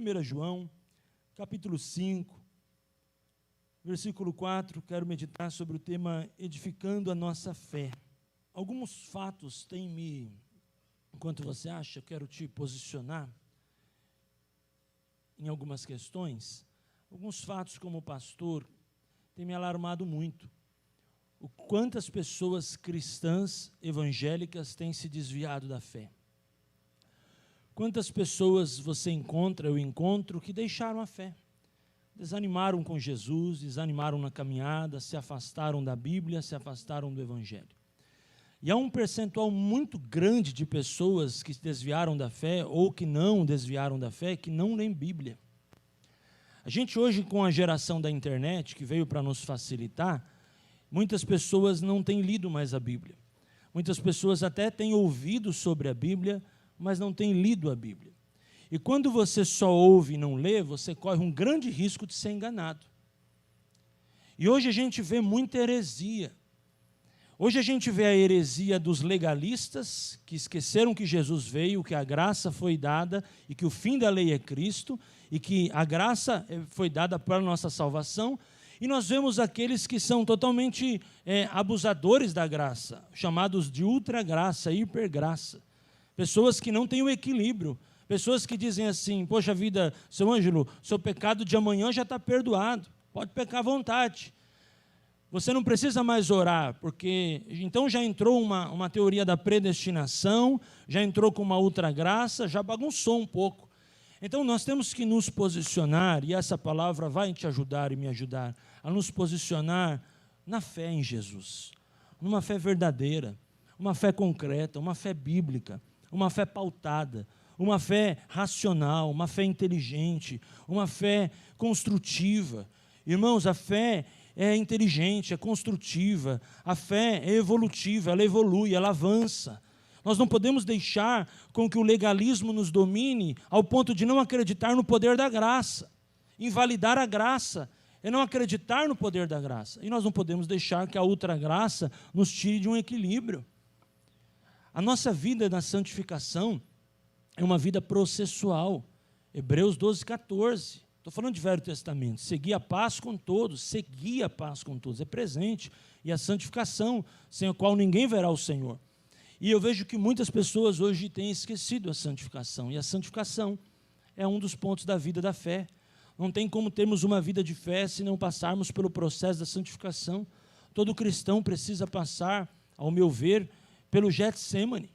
1 João, capítulo 5, versículo 4, quero meditar sobre o tema edificando a nossa fé. Alguns fatos têm enquanto você acha, eu quero te posicionar em algumas questões. Alguns fatos como pastor têm me alarmado muito. O quantas pessoas cristãs evangélicas têm se desviado da fé. Quantas pessoas você encontra, eu encontro, que deixaram a fé. Desanimaram com Jesus, desanimaram na caminhada, se afastaram da Bíblia, se afastaram do Evangelho. E há um percentual muito grande de pessoas que se desviaram da fé ou que não desviaram da fé, que não lêem Bíblia. A gente hoje, com a geração da internet, que veio para nos facilitar, muitas pessoas não têm lido mais a Bíblia. Muitas pessoas até têm ouvido sobre a Bíblia, mas não têm lido a Bíblia. E quando você só ouve e não lê, você corre um grande risco de ser enganado. E hoje a gente vê muita heresia. Hoje a gente vê a heresia dos legalistas, que esqueceram que Jesus veio, que a graça foi dada e que o fim da lei é Cristo, e que a graça foi dada para a nossa salvação. E nós vemos aqueles que são totalmente abusadores da graça, chamados de ultragraça, hipergraça. Pessoas que não têm o equilíbrio. Pessoas que dizem assim, poxa vida, seu Ângelo, seu pecado de amanhã já está perdoado, pode pecar à vontade. Você não precisa mais orar, porque então já entrou uma teoria da predestinação, já entrou com uma ultragraça, já bagunçou um pouco. Então nós temos que nos posicionar, e essa palavra vai te ajudar e me ajudar, a nos posicionar na fé em Jesus, numa fé verdadeira, uma fé concreta, uma fé bíblica, uma fé pautada, uma fé racional, uma fé inteligente, uma fé construtiva. Irmãos, a fé é inteligente, é construtiva, a fé é evolutiva, ela evolui, ela avança. Nós não podemos deixar com que o legalismo nos domine ao ponto de não acreditar no poder da graça, invalidar a graça, é não acreditar no poder da graça. E nós não podemos deixar que a ultragraça nos tire de um equilíbrio. A nossa vida na santificação é uma vida processual. Hebreus 12, 14. Estou falando de Velho Testamento. Seguir a paz com todos, seguir a paz com todos, é presente. E a santificação, sem a qual ninguém verá o Senhor. E eu vejo que muitas pessoas hoje têm esquecido a santificação. E a santificação é um dos pontos da vida da fé. Não tem como termos uma vida de fé se não passarmos pelo processo da santificação. Todo cristão precisa passar, ao meu ver, pelo Getsemane.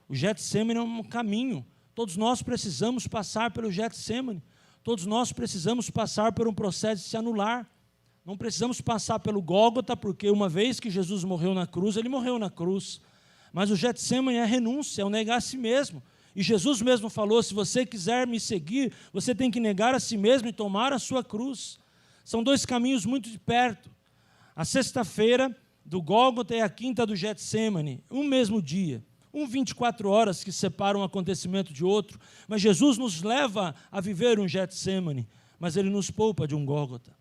O Getsemane é um caminho. Todos nós precisamos passar pelo Getsemane. Todos nós precisamos passar por um processo de se anular. Não precisamos passar pelo Gólgota, porque uma vez que Jesus morreu na cruz, ele morreu na cruz. Mas o Getsemane é a renúncia, é o negar a si mesmo. E Jesus mesmo falou, se você quiser me seguir, você tem que negar a si mesmo e tomar a sua cruz. São dois caminhos muito de perto. A sexta-feira do Gólgota e a quinta do Getsemane, um mesmo dia. 24 horas que separam um acontecimento de outro, mas Jesus nos leva a viver um Getsemane, mas Ele nos poupa de um Gólgota.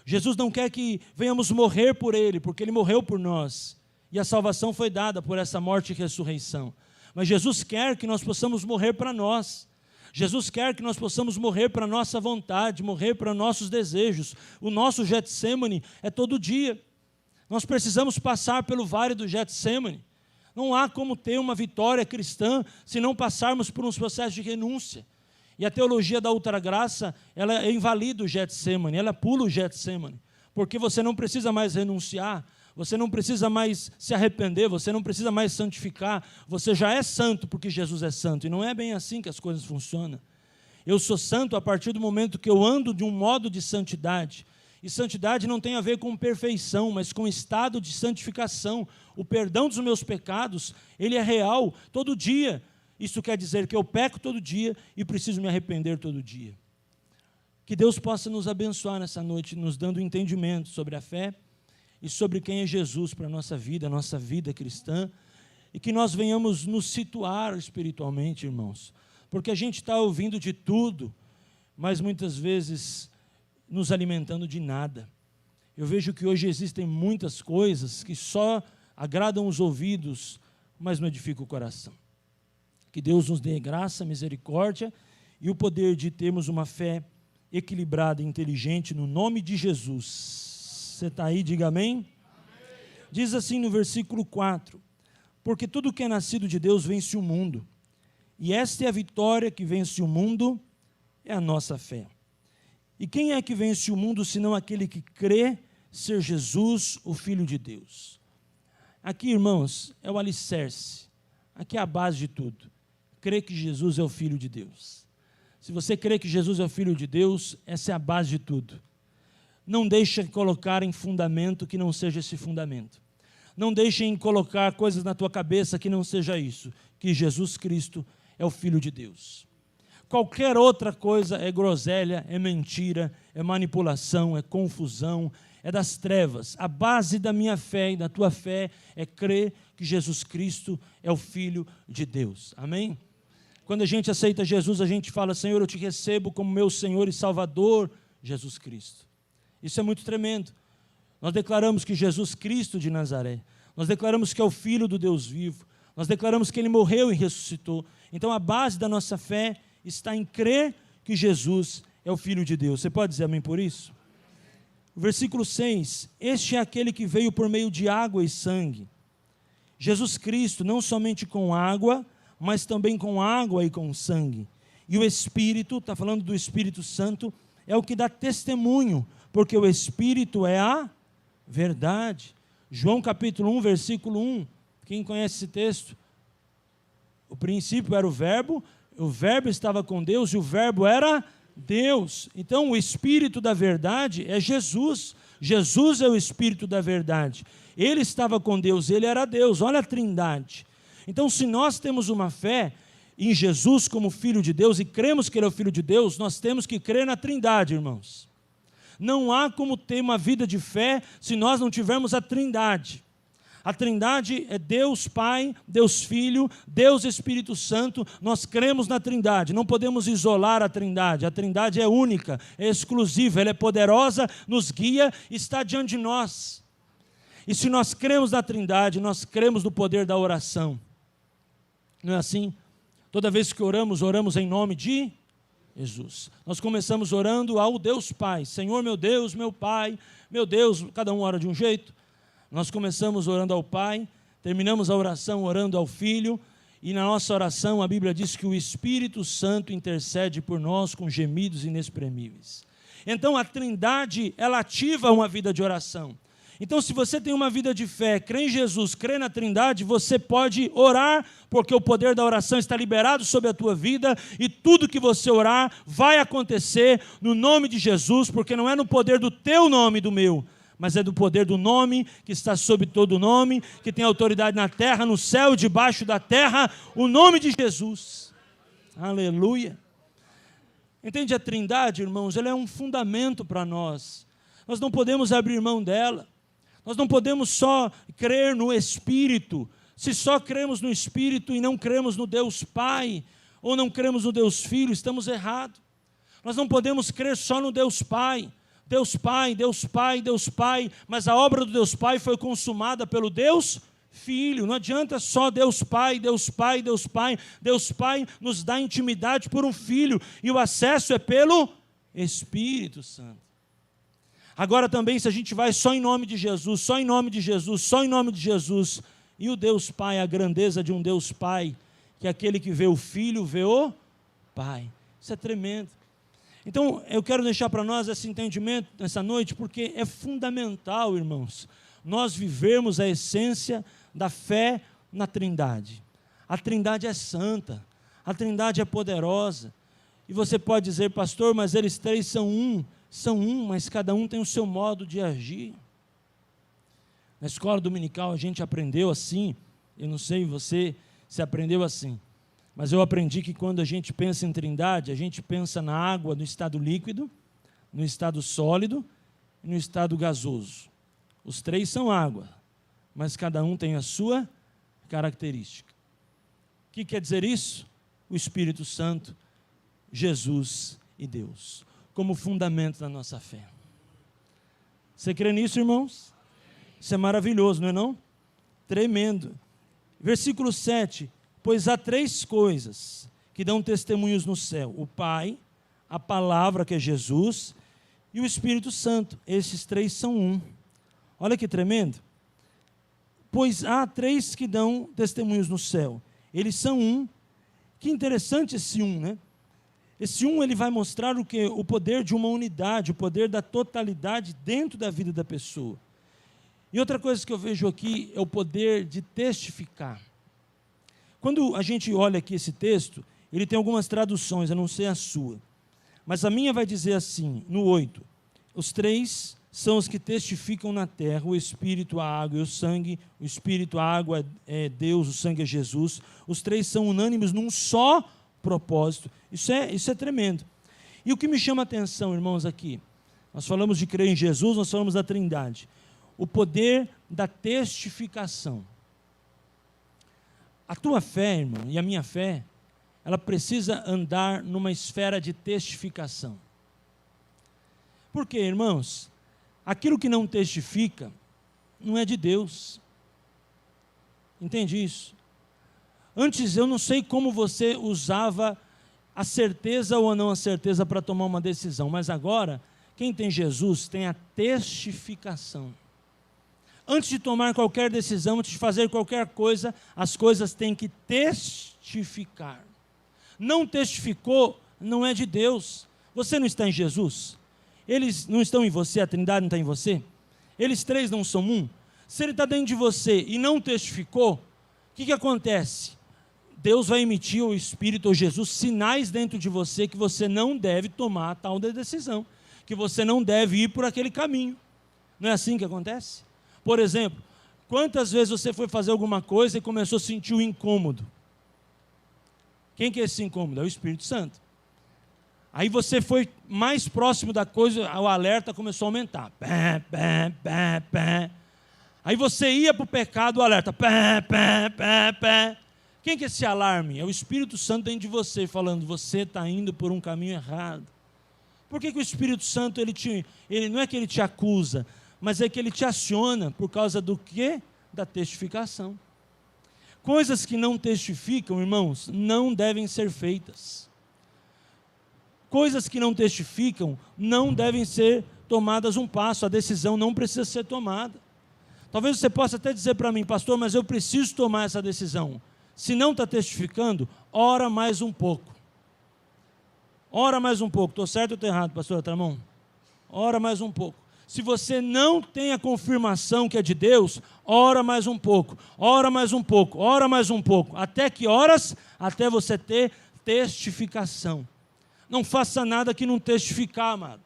Jesus não quer que venhamos morrer por Ele, porque Ele morreu por nós, e a salvação foi dada por essa morte e ressurreição. Mas Jesus quer que nós possamos morrer para nós. Jesus quer que nós possamos morrer para a nossa vontade, morrer para nossos desejos. O nosso Getsemane é todo dia. Nós precisamos passar pelo vale do Getsemane. Não há como ter uma vitória cristã se não passarmos por uns processos de renúncia. E a teologia da ultragraça, ela invalida o Getsemane, ela pula o Getsemane, porque você não precisa mais renunciar, você não precisa mais se arrepender, você não precisa mais santificar, você já é santo porque Jesus é santo, e não é bem assim que as coisas funcionam. Eu sou santo a partir do momento que eu ando de um modo de santidade. E santidade não tem a ver com perfeição, mas com estado de santificação. O perdão dos meus pecados, ele é real todo dia. Isso quer dizer que eu peco todo dia e preciso me arrepender todo dia. Que Deus possa nos abençoar nessa noite, nos dando entendimento sobre a fé e sobre quem é Jesus para a nossa vida cristã, e que nós venhamos nos situar espiritualmente, irmãos, porque a gente está ouvindo de tudo, mas muitas vezes nos alimentando de nada. Eu vejo que hoje existem muitas coisas que só agradam os ouvidos, mas não edificam o coração. Que Deus nos dê graça, misericórdia e o poder de termos uma fé equilibrada e inteligente no nome de Jesus. Você está aí, diga amém. Diz assim no versículo 4, porque tudo que é nascido de Deus vence o mundo, e esta é a vitória que vence o mundo, é a nossa fé. E quem é que vence o mundo, senão aquele que crê ser Jesus, o Filho de Deus? Aqui, irmãos, é o alicerce, aqui é a base de tudo. Crê que Jesus é o Filho de Deus. Se você crê que Jesus é o Filho de Deus, essa é a base de tudo. Não deixe colocar em fundamento que não seja esse fundamento. Não deixem colocar coisas na tua cabeça que não seja isso, que Jesus Cristo é o Filho de Deus. Qualquer outra coisa é groselha, é mentira, é manipulação, é confusão, é das trevas. A base da minha fé e da tua fé é crer que Jesus Cristo é o Filho de Deus. Amém? Quando a gente aceita Jesus, a gente fala: Senhor, eu te recebo como meu Senhor e Salvador, Jesus Cristo. Isso é muito tremendo. Nós declaramos que Jesus Cristo de Nazaré, nós declaramos que é o Filho do Deus vivo, nós declaramos que Ele morreu e ressuscitou. Então a base da nossa fé está em crer que Jesus é o Filho de Deus. Você pode dizer amém por isso? Versículo 6, este é aquele que veio por meio de água e sangue. Jesus Cristo, não somente com água, mas também com água e com sangue. E o Espírito, está falando do Espírito Santo, é o que dá testemunho, porque o Espírito é a verdade. João capítulo 1, versículo 1, quem conhece esse texto? O princípio era o verbo estava com Deus e o verbo era Deus. Então o Espírito da verdade é Jesus. Jesus é o Espírito da verdade. Ele estava com Deus, ele era Deus. Olha a trindade. Então, se nós temos uma fé em Jesus como Filho de Deus e cremos que Ele é o Filho de Deus, nós temos que crer na trindade, irmãos. Não há como ter uma vida de fé se nós não tivermos a trindade. A trindade é Deus Pai, Deus Filho, Deus Espírito Santo. Nós cremos na trindade, não podemos isolar a trindade é única, é exclusiva, ela é poderosa, nos guia, está diante de nós. E se nós cremos na trindade, nós cremos no poder da oração. Não é assim? Toda vez que oramos, oramos em nome de Jesus. Nós começamos orando ao Deus Pai. Senhor, meu Deus, meu Pai, meu Deus, cada um ora de um jeito. Nós começamos orando ao Pai, terminamos a oração orando ao Filho, e na nossa oração a Bíblia diz que o Espírito Santo intercede por nós com gemidos inexprimíveis. Então a trindade, ela ativa uma vida de oração. Então, se você tem uma vida de fé, crê em Jesus, crê na trindade, você pode orar, porque o poder da oração está liberado sobre a tua vida, e tudo que você orar vai acontecer no nome de Jesus, porque não é no poder do teu nome e do meu, mas é do poder do nome que está sobre todo nome, que tem autoridade na terra, no céu e debaixo da terra, o nome de Jesus. Aleluia. Entende? A trindade, irmãos, ela é um fundamento para nós. Nós não podemos abrir mão dela. Nós não podemos só crer no Espírito. Se só cremos no Espírito e não cremos no Deus Pai, ou não cremos no Deus Filho, estamos errados. Nós não podemos crer só no Deus Pai. Deus Pai, Deus Pai, Deus Pai, mas a obra do Deus Pai foi consumada pelo Deus Filho. Não adianta só Deus Pai, Deus Pai, Deus Pai. Deus Pai nos dá intimidade por um Filho, e o acesso é pelo Espírito Santo. Agora também, se a gente vai só em nome de Jesus, só em nome de Jesus, só em nome de Jesus, e o Deus Pai, a grandeza de um Deus Pai, que é aquele que vê o Filho, vê o Pai. Isso é tremendo. Então, eu quero deixar para nós esse entendimento nessa noite, porque é fundamental, irmãos, nós vivermos a essência da fé na trindade. A trindade é santa, a trindade é poderosa, e você pode dizer: pastor, mas eles três são um, mas cada um tem o seu modo de agir. Na escola dominical a gente aprendeu assim, eu não sei você se aprendeu assim, mas eu aprendi que quando a gente pensa em trindade, a gente pensa na água no estado líquido, no estado sólido e no estado gasoso. Os três são água, mas cada um tem a sua característica. O que quer dizer isso? O Espírito Santo, Jesus e Deus, como fundamento da nossa fé. Você crê nisso, irmãos? Isso é maravilhoso, não é não? Tremendo. Versículo 7, pois há três coisas que dão testemunhos no céu: o Pai, a Palavra, que é Jesus, e o Espírito Santo. Esses três são um. Olha que tremendo. Pois há três que dão testemunhos no céu. Eles são um. Que interessante esse um, né? Esse um, ele vai mostrar o quê? O poder de uma unidade, o poder da totalidade dentro da vida da pessoa. E outra coisa que eu vejo aqui é o poder de testificar. Quando a gente olha aqui esse texto, ele tem algumas traduções, eu não sei a sua. Mas a minha vai dizer assim, no 8. Os três são os que testificam na terra: o Espírito, a água e o sangue. O Espírito, a água é Deus, o sangue é Jesus. Os três são unânimes num só propósito. Isso é tremendo. E o que me chama a atenção, irmãos, aqui, nós falamos de crer em Jesus, nós falamos da Trindade. O poder da testificação. A tua fé, irmão, e a minha fé, ela precisa andar numa esfera de testificação. Por quê, irmãos? Aquilo que não testifica não é de Deus. Entende isso? Antes eu não sei como você usava a certeza ou a não a certeza para tomar uma decisão, mas agora, quem tem Jesus tem a testificação. Antes de tomar qualquer decisão, antes de fazer qualquer coisa, as coisas têm que testificar. Não testificou, não é de Deus. Você não está em Jesus? Eles não estão em você, a Trindade não está em você? Eles três não são um? Se ele está dentro de você e não testificou, o que acontece? Deus vai emitir, o Espírito ou Jesus, sinais dentro de você que você não deve tomar tal decisão, que você não deve ir por aquele caminho. Não é assim que acontece? Por exemplo, quantas vezes você foi fazer alguma coisa e começou a sentir um incômodo? Quem que é esse incômodo? É o Espírito Santo. Aí você foi mais próximo da coisa, o alerta começou a aumentar. Pé, pé, pé, pé. Aí você ia para o pecado, o alerta. Pé, pé, pé, pé. Quem que é esse alarme? É o Espírito Santo dentro de você, falando, você está indo por um caminho errado. Por que o Espírito Santo, ele não é que ele te acusa, mas é que ele te aciona por causa do quê? Da testificação. Coisas que não testificam, irmãos, não devem ser feitas. Coisas que não testificam não devem ser tomadas um passo, a decisão não precisa ser tomada. Talvez você possa até dizer para mim, pastor, mas eu preciso tomar essa decisão. Se não está testificando, ora mais um pouco. Ora mais um pouco. Estou certo ou estou errado, pastor Tramão? Ora mais um pouco. Se você não tem a confirmação que é de Deus, ora mais um pouco, ora mais um pouco, ora mais um pouco. Até que horas? Até você ter testificação. Não faça nada que não testificar, amado.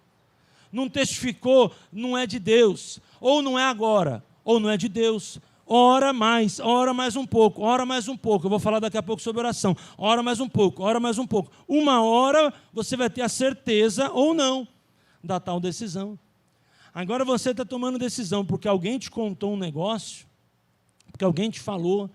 Não testificou, não é de Deus. Ou não é agora, ou não é de Deus. Ora mais um pouco, ora mais um pouco. Eu vou falar daqui a pouco sobre oração. Ora mais um pouco, ora mais um pouco. Uma hora você vai ter a certeza ou não da tal decisão. Agora você está tomando decisão porque alguém te contou um negócio, porque alguém te falou,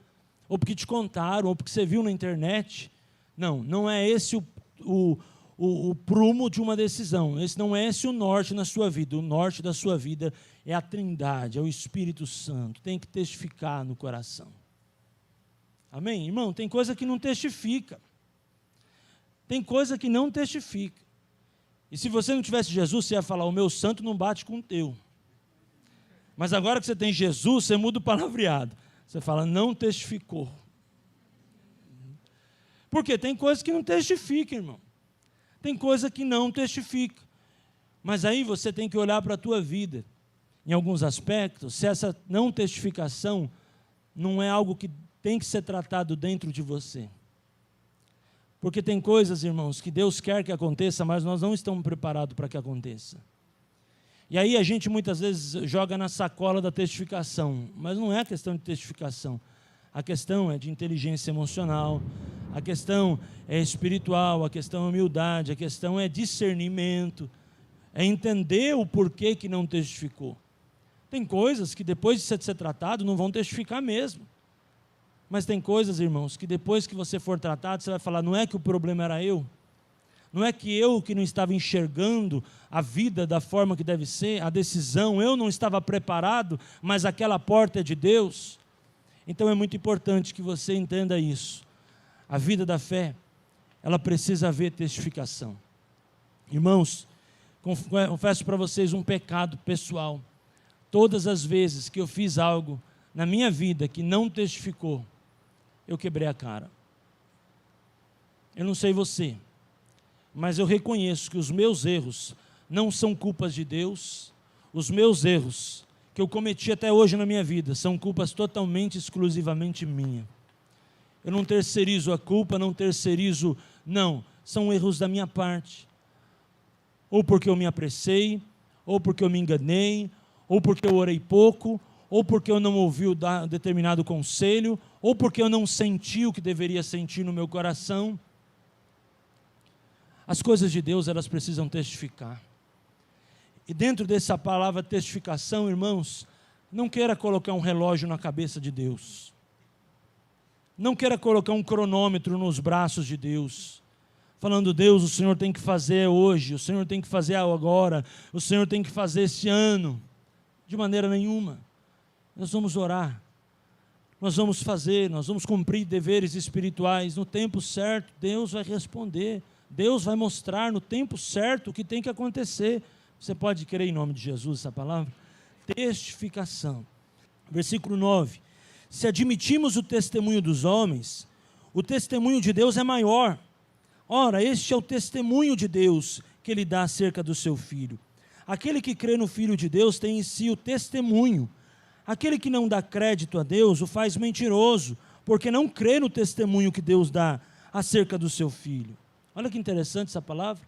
ou porque te contaram, ou porque você viu na internet. Não é esse o prumo de uma decisão. Não é esse o norte na sua vida. O norte da sua vida é a Trindade, é o Espírito Santo. Tem que testificar no coração. Amém? Irmão, tem coisa que não testifica. Tem coisa que não testifica. E se você não tivesse Jesus, você ia falar, o meu santo não bate com o teu. Mas agora que você tem Jesus, você muda o palavreado. Você fala, não testificou. Porque tem coisas que não testificam, irmão. Tem coisa que não testifica. Mas aí você tem que olhar para a tua vida. Em alguns aspectos, se essa não testificação não é algo que tem que ser tratado dentro de você. Porque tem coisas, irmãos, que Deus quer que aconteça, mas nós não estamos preparados para que aconteça. E aí a gente muitas vezes joga na sacola da testificação, mas não é questão de testificação. A questão é de inteligência emocional, a questão é espiritual, a questão é humildade, a questão é discernimento, é entender o porquê que não testificou. Tem coisas que depois de ser tratado não vão testificar mesmo. Mas tem coisas, irmãos, que depois que você for tratado, você vai falar, não é que o problema era eu? Não é que eu que não estava enxergando a vida da forma que deve ser, a decisão, eu não estava preparado, mas aquela porta é de Deus. Então é muito importante que você entenda isso. A vida da fé ela precisa haver testificação. Irmãos, confesso para vocês um pecado pessoal. Todas as vezes que eu fiz algo na minha vida que não testificou, eu quebrei a cara. Eu não sei você, mas eu reconheço que os meus erros não são culpas de Deus. Os meus erros que eu cometi até hoje na minha vida são culpas totalmente, exclusivamente minha. Eu não terceirizo a culpa, não, são erros da minha parte. Ou porque eu me apressei, ou porque eu me enganei, ou porque eu orei pouco, ou porque eu não ouvi um determinado conselho, ou porque eu não senti o que deveria sentir no meu coração. As coisas de Deus, elas precisam testificar. E dentro dessa palavra testificação, irmãos, não queira colocar um relógio na cabeça de Deus. Não queira colocar um cronômetro nos braços de Deus, falando: Deus, o Senhor tem que fazer hoje, o Senhor tem que fazer agora, o Senhor tem que fazer esse ano. De maneira nenhuma. Nós vamos orar, nós vamos fazer, nós vamos cumprir deveres espirituais. No tempo certo, Deus vai responder, Deus vai mostrar no tempo certo o que tem que acontecer. Você pode crer em nome de Jesus essa palavra? Testificação. Versículo 9. Se admitimos o testemunho dos homens, o testemunho de Deus é maior. Ora, este é o testemunho de Deus que Ele dá acerca do seu Filho. Aquele que crê no Filho de Deus tem em si o testemunho. Aquele que não dá crédito a Deus o faz mentiroso, porque não crê no testemunho que Deus dá acerca do seu Filho. Olha que interessante essa palavra.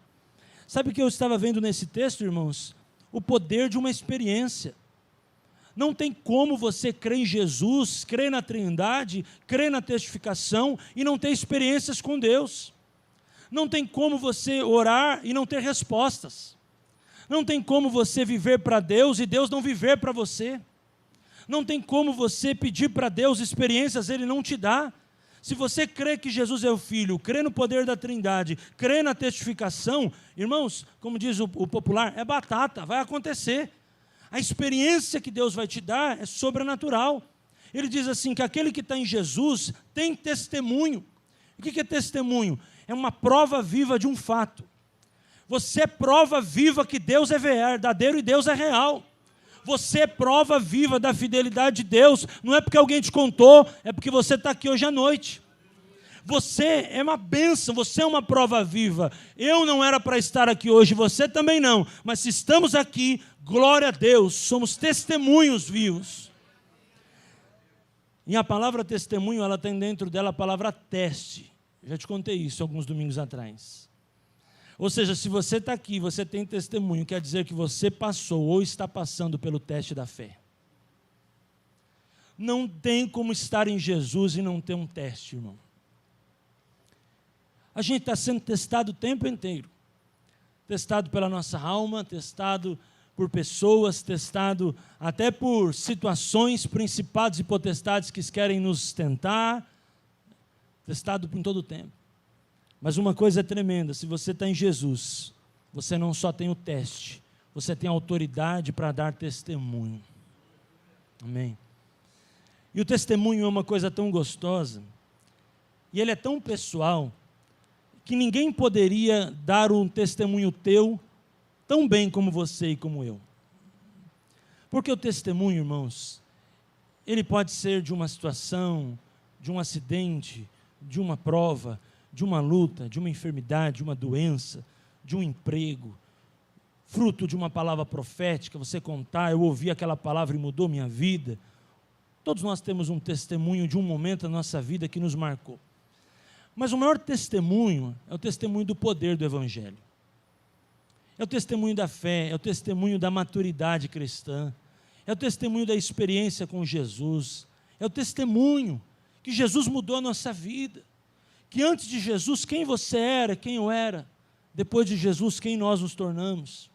Sabe o que eu estava vendo nesse texto, irmãos? O poder de uma experiência. Não tem como você crer em Jesus, crer na Trindade, crer na testificação e não ter experiências com Deus. Não tem como você orar e não ter respostas. Não tem como você viver para Deus e Deus não viver para você. Não tem como você pedir para Deus experiências, Ele não te dá. Se você crê que Jesus é o Filho, crê no poder da Trindade, crê na testificação, irmãos, como diz o popular, é batata, vai acontecer. A experiência que Deus vai te dar é sobrenatural. Ele diz assim, que aquele que está em Jesus tem testemunho. O que é testemunho? É uma prova viva de um fato. Você é prova viva que Deus é verdadeiro e Deus é real. Você é prova viva da fidelidade de Deus. Não é porque alguém te contou, é porque você está aqui hoje à noite. Você é uma bênção, você é uma prova viva. Eu não era para estar aqui hoje, você também não. Mas se estamos aqui, glória a Deus, somos testemunhos vivos. E a palavra testemunho, ela tem dentro dela a palavra teste. Eu já te contei isso alguns domingos atrás. Ou seja, se você está aqui, você tem testemunho, quer dizer que você passou ou está passando pelo teste da fé. Não tem como estar em Jesus e não ter um teste, irmão. A gente está sendo testado o tempo inteiro. Testado pela nossa alma, testado por pessoas, testado até por situações, principados e potestades que querem nos tentar. Testado por todo o tempo. Mas uma coisa é tremenda, se você está em Jesus, você não só tem o teste, você tem a autoridade para dar testemunho. Amém? E o testemunho é uma coisa tão gostosa, e ele é tão pessoal, que ninguém poderia dar um testemunho teu tão bem como você e como eu. Porque o testemunho, irmãos, ele pode ser de uma situação, de um acidente, de uma prova, de uma luta, de uma enfermidade, de uma doença, de um emprego, fruto de uma palavra profética, você contar, eu ouvi aquela palavra e mudou minha vida. Todos nós temos um testemunho de um momento da nossa vida que nos marcou. Mas o maior testemunho é o testemunho do poder do Evangelho. É o testemunho da fé, é o testemunho da maturidade cristã, é o testemunho da experiência com Jesus, é o testemunho que Jesus mudou a nossa vida. Que antes de Jesus, quem você era, quem eu era, depois de Jesus, quem nós nos tornamos.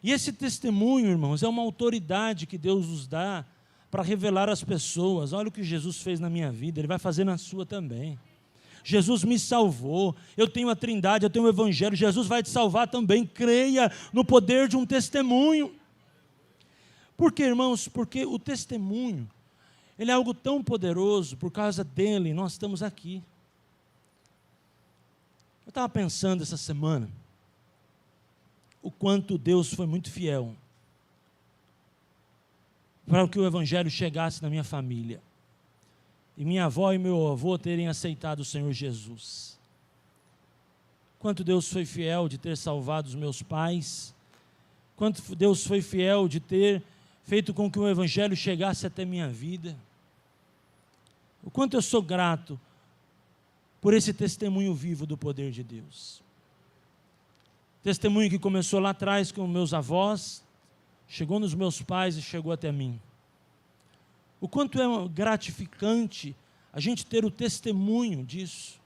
E esse testemunho, irmãos, é uma autoridade que Deus nos dá para revelar às pessoas, olha o que Jesus fez na minha vida, Ele vai fazer na sua também. Jesus me salvou, eu tenho a Trindade, eu tenho o Evangelho, Jesus vai te salvar também, creia no poder de um testemunho. Por quê, irmãos? Porque o testemunho, ele é algo tão poderoso, por causa dele nós estamos aqui. Eu estava pensando essa semana o quanto Deus foi muito fiel para que o Evangelho chegasse na minha família. E minha avó e meu avô terem aceitado o Senhor Jesus. Quanto Deus foi fiel de ter salvado os meus pais. Quanto Deus foi fiel de ter feito com que o Evangelho chegasse até minha vida. O quanto eu sou grato por esse testemunho vivo do poder de Deus. Testemunho que começou lá atrás com meus avós, chegou nos meus pais e chegou até mim. O quanto é gratificante a gente ter o testemunho disso.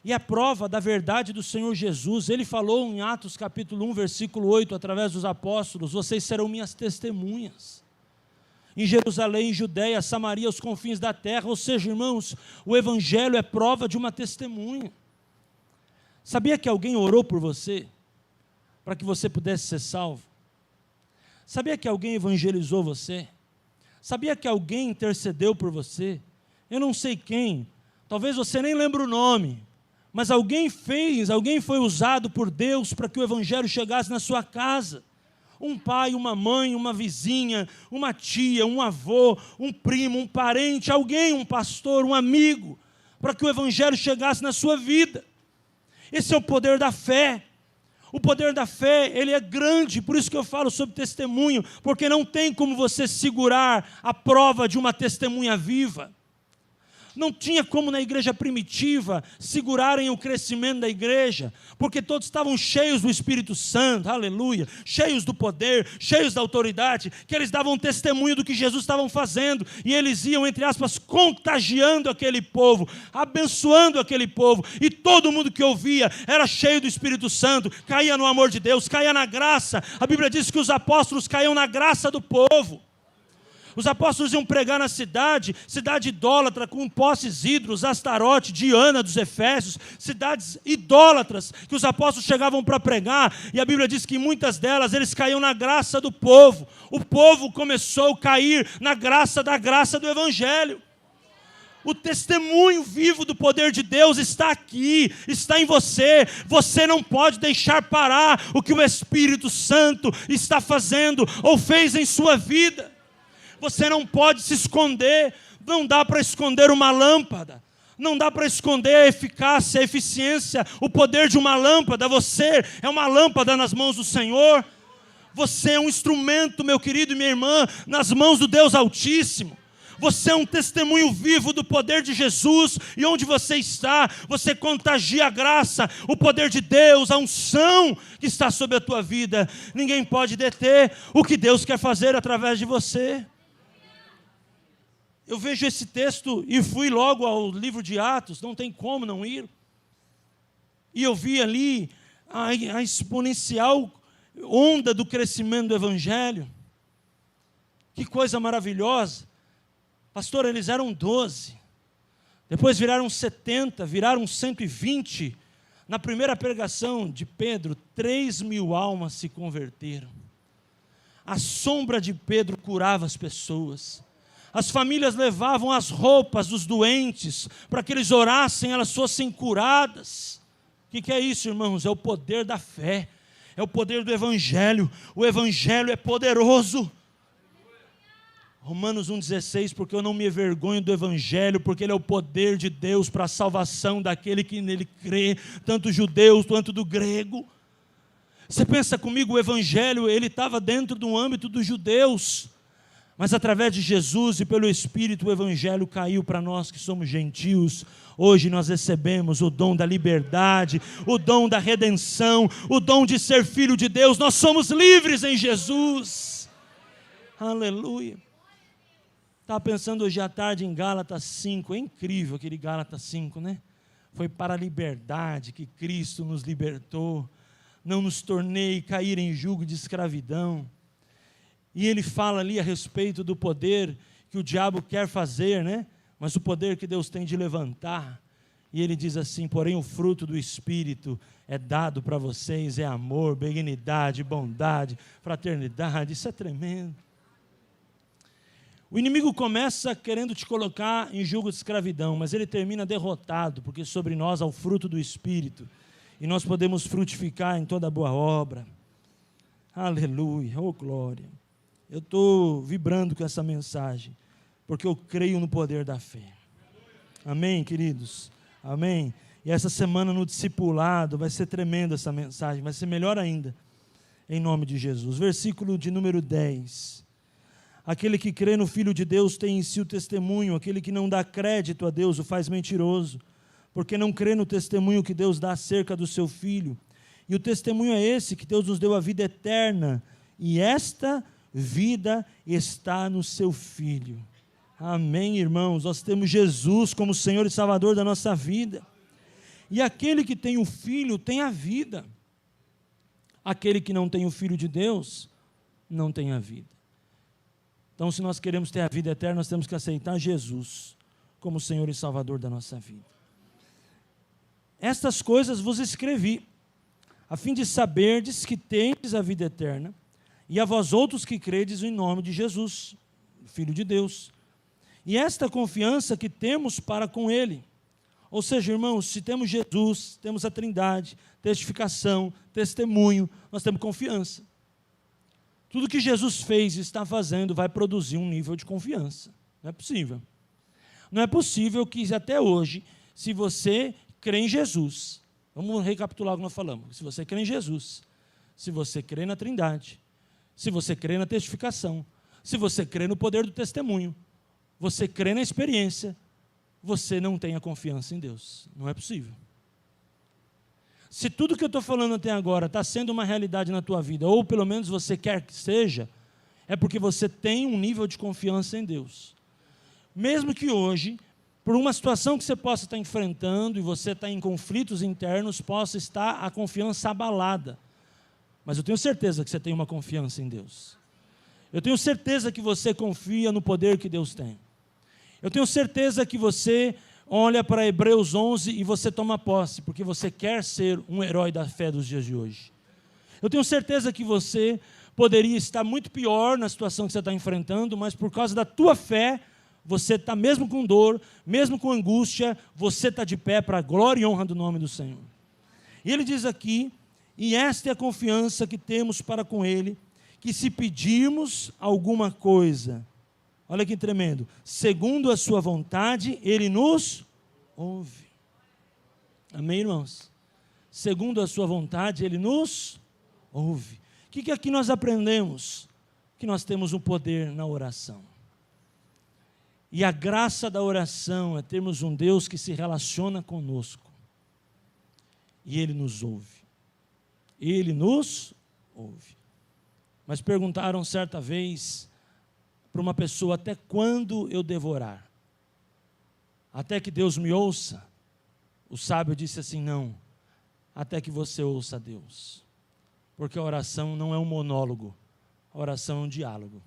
E a prova da verdade do Senhor Jesus, Ele falou em Atos capítulo 1, versículo 8, através dos apóstolos: vocês serão minhas testemunhas. Em Jerusalém, em Judeia, Samaria, aos confins da terra. Ou seja, irmãos, o Evangelho é prova de uma testemunha. Sabia que alguém orou por você, para que você pudesse ser salvo? Sabia que alguém evangelizou você? Sabia que alguém intercedeu por você? Eu não sei quem, talvez você nem lembre o nome, mas alguém foi usado por Deus para que o Evangelho chegasse na sua casa. Um pai, uma mãe, uma vizinha, uma tia, um avô, um primo, um parente, alguém, um pastor, um amigo, para que o Evangelho chegasse na sua vida. Esse é o poder da fé. O poder da fé, ele é grande, por isso que eu falo sobre testemunho, porque não tem como você segurar a prova de uma testemunha viva. Não tinha como na igreja primitiva segurarem o crescimento da igreja, porque todos estavam cheios do Espírito Santo, aleluia, cheios do poder, cheios da autoridade, que eles davam testemunho do que Jesus estava fazendo, e eles iam, entre aspas, contagiando aquele povo, abençoando aquele povo, e todo mundo que ouvia era cheio do Espírito Santo, caía no amor de Deus, caía na graça. A Bíblia diz que os apóstolos caíam na graça do povo. Os apóstolos iam pregar na cidade idólatra, com posses ídolos, Astarote, Diana dos Efésios, cidades idólatras, que os apóstolos chegavam para pregar, e a Bíblia diz que em muitas delas eles caíam na graça do povo. O povo começou a cair na graça do Evangelho. O testemunho vivo do poder de Deus está aqui, está em você. Você não pode deixar parar o que o Espírito Santo está fazendo ou fez em sua vida. Você não pode se esconder, não dá para esconder uma lâmpada, não dá para esconder a eficácia, a eficiência, o poder de uma lâmpada. Você é uma lâmpada nas mãos do Senhor, você é um instrumento, meu querido e minha irmã, nas mãos do Deus Altíssimo. Você é um testemunho vivo do poder de Jesus, e onde você está, você contagia a graça, o poder de Deus, a unção que está sobre a tua vida. Ninguém pode deter o que Deus quer fazer através de você. Eu vejo esse texto e fui logo ao livro de Atos, não tem como não ir. E eu vi ali a exponencial onda do crescimento do Evangelho. Que coisa maravilhosa. Pastor, eles eram 12, depois viraram 70, viraram 120. Na primeira pregação de Pedro, 3.000 almas se converteram. A sombra de Pedro curava as pessoas. As famílias levavam as roupas dos doentes para que eles orassem, elas fossem curadas. O que é isso, irmãos? É o poder da fé, é o poder do Evangelho. O Evangelho é poderoso. Romanos 1,16, porque eu não me envergonho do Evangelho, porque ele é o poder de Deus para a salvação daquele que nele crê, tanto judeu quanto do grego. Você pensa comigo, o Evangelho, ele estava dentro do âmbito dos judeus, mas através de Jesus e pelo Espírito, o Evangelho caiu para nós que somos gentios. Hoje nós recebemos o dom da liberdade, o dom da redenção, o dom de ser filho de Deus. Nós somos livres em Jesus. Aleluia. Estava pensando hoje à tarde em Gálatas 5, é incrível aquele Gálatas 5, né? Foi para a liberdade que Cristo nos libertou, não nos tornei cair em jugo de escravidão. E ele fala ali a respeito do poder que o diabo quer fazer, né? Mas o poder que Deus tem de levantar. E ele diz assim: porém o fruto do Espírito é dado para vocês, é amor, benignidade, bondade, fraternidade. Isso é tremendo. O inimigo começa querendo te colocar em jugo de escravidão, mas ele termina derrotado, porque sobre nós há o fruto do Espírito. e nós podemos frutificar em toda boa obra. Aleluia, oh glória. Eu estou vibrando com essa mensagem, porque eu creio no poder da fé. Amém, queridos? Amém? E essa semana no discipulado vai ser tremenda essa mensagem, vai ser melhor ainda, em nome de Jesus. Versículo de número 10. Aquele que crê no Filho de Deus tem em si o testemunho, aquele que não dá crédito a Deus o faz mentiroso, porque não crê no testemunho que Deus dá acerca do seu Filho. E o testemunho é esse, que Deus nos deu a vida eterna, e esta vida está no seu Filho. Amém, irmãos? Nós temos Jesus como Senhor e Salvador da nossa vida. E aquele que tem o Filho tem a vida. Aquele que não tem o Filho de Deus não tem a vida. Então, se nós queremos ter a vida eterna, nós temos que aceitar Jesus como Senhor e Salvador da nossa vida. Estas coisas vos escrevi, a fim de saberdes que tendes a vida eterna, e a vós outros que credes em nome de Jesus, Filho de Deus. E esta confiança que temos para com Ele. Ou seja, irmãos, se temos Jesus, temos a Trindade, testificação, testemunho, nós temos confiança. Tudo que Jesus fez e está fazendo vai produzir um nível de confiança. Não é possível. Não é possível que até hoje, se você crê em Jesus, vamos recapitular o que nós falamos. Se você crê em Jesus, se você crê na Trindade, se você crê na testificação, se você crê no poder do testemunho, você crê na experiência, você não tenha confiança em Deus. Não é possível. Se tudo que eu estou falando até agora está sendo uma realidade na tua vida, ou pelo menos você quer que seja, é porque você tem um nível de confiança em Deus. Mesmo que hoje, por uma situação que você possa estar enfrentando, e você está em conflitos internos, possa estar a confiança abalada. Mas eu tenho certeza que você tem uma confiança em Deus. Eu tenho certeza que você confia no poder que Deus tem. Eu tenho certeza que você olha para Hebreus 11 e você toma posse, porque você quer ser um herói da fé dos dias de hoje. Eu tenho certeza que você poderia estar muito pior na situação que você está enfrentando, mas por causa da tua fé, você está mesmo com dor, mesmo com angústia, você está de pé para a glória e honra do nome do Senhor. E ele diz aqui, e esta é a confiança que temos para com Ele, que se pedirmos alguma coisa, olha que tremendo, segundo a sua vontade, Ele nos ouve. Amém, irmãos? Segundo a sua vontade, Ele nos ouve. O que aqui nós aprendemos? Que nós temos um poder na oração. E a graça da oração é termos um Deus que se relaciona conosco. E Ele nos ouve. Ele nos ouve. Mas perguntaram certa vez para uma pessoa, até quando eu devorar? Até que Deus me ouça? O sábio disse assim, não, até que você ouça Deus. Porque a oração não é um monólogo, a oração é um diálogo.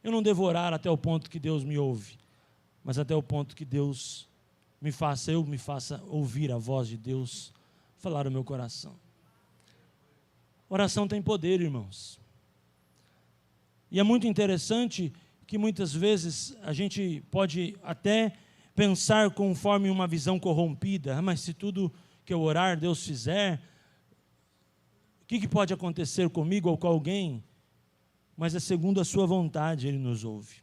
Eu não devorar até o ponto que Deus me ouve, mas até o ponto que Deus me faça ouvir a voz de Deus, falar o meu coração. Oração tem poder, irmãos. E é muito interessante que muitas vezes a gente pode até pensar conforme uma visão corrompida, mas se tudo que eu orar Deus fizer, o que pode acontecer comigo ou com alguém? Mas é segundo a sua vontade Ele nos ouve.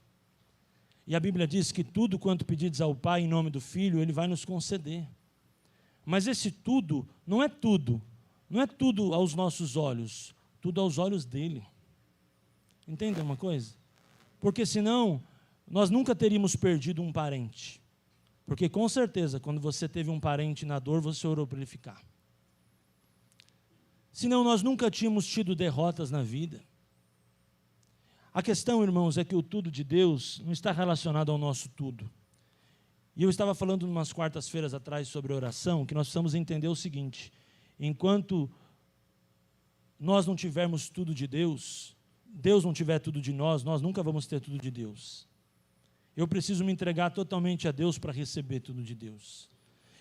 E a Bíblia diz que tudo quanto pedides ao Pai em nome do Filho, Ele vai nos conceder. Mas esse tudo não é tudo aos nossos olhos, tudo aos olhos dEle. Entende uma coisa? Porque senão, nós nunca teríamos perdido um parente. Porque com certeza, quando você teve um parente na dor, você orou para ele ficar. Senão, nós nunca tínhamos tido derrotas na vida. A questão, irmãos, é que o tudo de Deus não está relacionado ao nosso tudo. E eu estava falando umas quartas-feiras atrás sobre oração, que nós precisamos entender o seguinte: enquanto nós não tivermos tudo de Deus, Deus não tiver tudo de nós nunca vamos ter tudo de Deus. Eu preciso me entregar totalmente a Deus para receber tudo de Deus.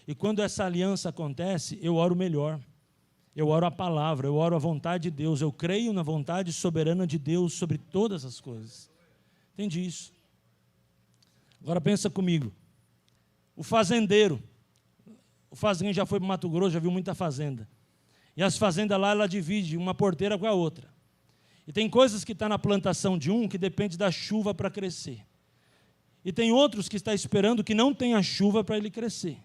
E quando essa aliança acontece, eu oro melhor. Eu oro a palavra, eu oro a vontade de Deus, eu creio na vontade soberana de Deus sobre todas as coisas. Entende isso? Agora pensa comigo. O fazendeiro, o fazendeiro já foi para o Mato Grosso, já viu muita fazenda. E as fazendas lá, ela divide uma porteira com a outra. E tem coisas que estão na plantação de um que depende da chuva para crescer. E tem outros que está esperando que não tenha chuva para ele crescer.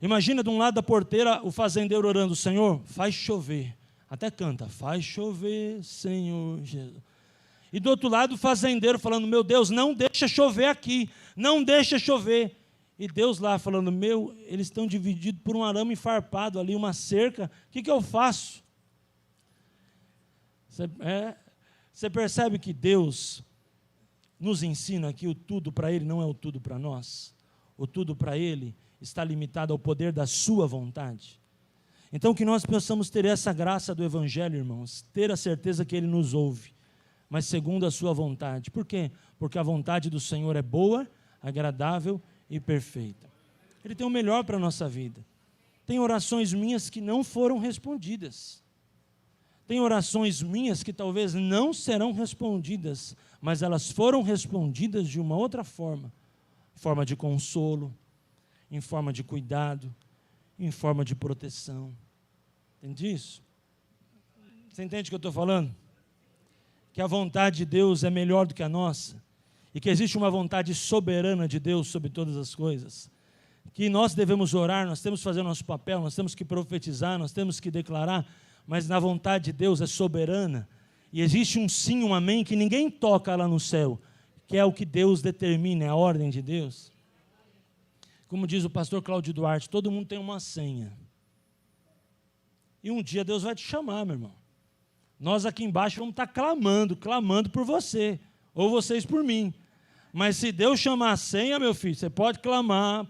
Imagina de um lado da porteira o fazendeiro orando, Senhor, faz chover. Até canta, faz chover, Senhor Jesus. E do outro lado o fazendeiro falando, meu Deus, não deixa chover aqui, não deixa chover. E Deus lá falando, eles estão divididos por um arame farpado ali, uma cerca, o que eu faço? Você percebe que Deus nos ensina que o tudo para Ele não é o tudo para nós? O tudo para Ele está limitado ao poder da sua vontade. Então que nós possamos ter essa graça do Evangelho, irmãos, ter a certeza que Ele nos ouve, mas segundo a sua vontade. Por quê? Porque a vontade do Senhor é boa, agradável e perfeita. Ele tem o melhor para a nossa vida. Tem orações minhas que não foram respondidas. Tem orações minhas que talvez não serão respondidas, mas elas foram respondidas de uma outra forma. Em forma de consolo, em forma de cuidado, em forma de proteção. Entende isso? Você entende o que eu estou falando? Que a vontade de Deus é melhor do que a nossa. E que existe uma vontade soberana de Deus sobre todas as coisas, que nós devemos orar, nós temos que fazer o nosso papel, nós temos que profetizar, nós temos que declarar, mas na vontade de Deus é soberana, e existe um sim, um amém, que ninguém toca lá no céu, que é o que Deus determina, é a ordem de Deus. Como diz o pastor Cláudio Duarte, todo mundo tem uma senha, e um dia Deus vai te chamar, meu irmão. Nós aqui embaixo vamos estar clamando por você, ou vocês por mim. Mas se Deus chamar a senha, meu filho, você pode clamar,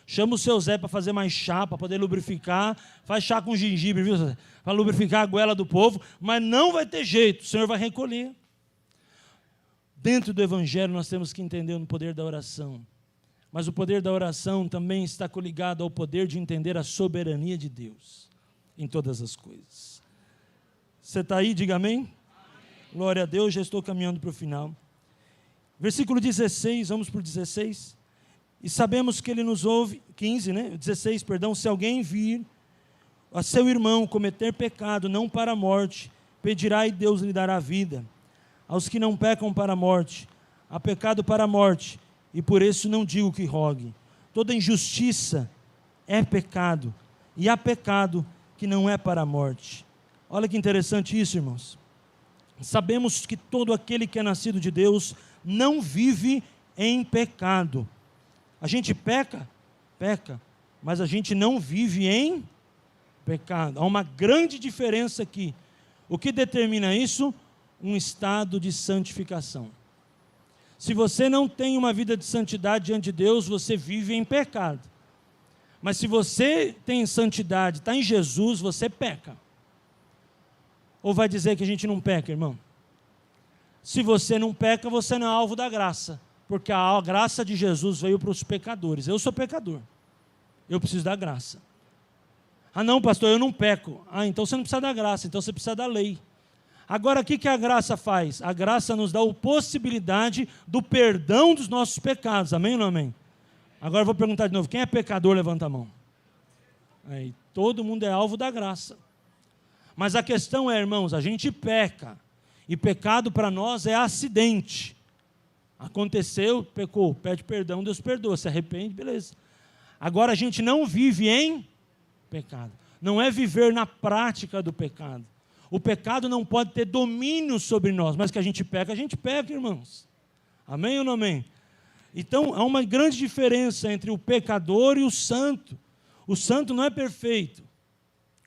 chama o seu Zé para fazer mais chá, para poder lubrificar, faz chá com gengibre, viu, para lubrificar a goela do povo, mas não vai ter jeito, o Senhor vai recolher. Dentro do Evangelho nós temos que entender o poder da oração, mas o poder da oração também está coligado ao poder de entender a soberania de Deus em todas as coisas. Você está aí, diga amém? Glória a Deus, já estou caminhando para o final. Versículo 16, vamos para o 16. E sabemos que Ele nos ouve, 15, né? 16, perdão. Se alguém vir a seu irmão cometer pecado, não para a morte, pedirá e Deus lhe dará vida. Aos que não pecam para a morte, há pecado para a morte, e por isso não digo que rogue. Toda injustiça é pecado, e há pecado que não é para a morte. Olha que interessante isso, irmãos. Sabemos que todo aquele que é nascido de Deus não vive em pecado. A gente peca, mas a gente não vive em pecado. Há uma grande diferença aqui. O que determina isso? Um estado de santificação. Se você não tem uma vida de santidade diante de Deus, você vive em pecado. Mas se você tem santidade, está em Jesus, você peca. Ou vai dizer que a gente não peca, irmão? Se você não peca, você não é alvo da graça. Porque a graça de Jesus veio para os pecadores. Eu sou pecador. Eu preciso da graça. Ah não, pastor, eu não peco. Ah, então você não precisa da graça, então você precisa da lei. Agora, o que a graça faz? A graça nos dá a possibilidade do perdão dos nossos pecados. Amém ou não amém? Agora eu vou perguntar de novo. Quem é pecador, levanta a mão. Aí, todo mundo é alvo da graça. Mas a questão é, irmãos, a gente peca, e pecado para nós é acidente. Aconteceu, pecou, pede perdão, Deus perdoa, se arrepende, beleza. Agora a gente não vive em pecado, não é viver na prática do pecado. O pecado não pode ter domínio sobre nós, mas que a gente peca, irmãos. Amém ou não amém? Então há uma grande diferença entre o pecador e o santo. O santo não é perfeito.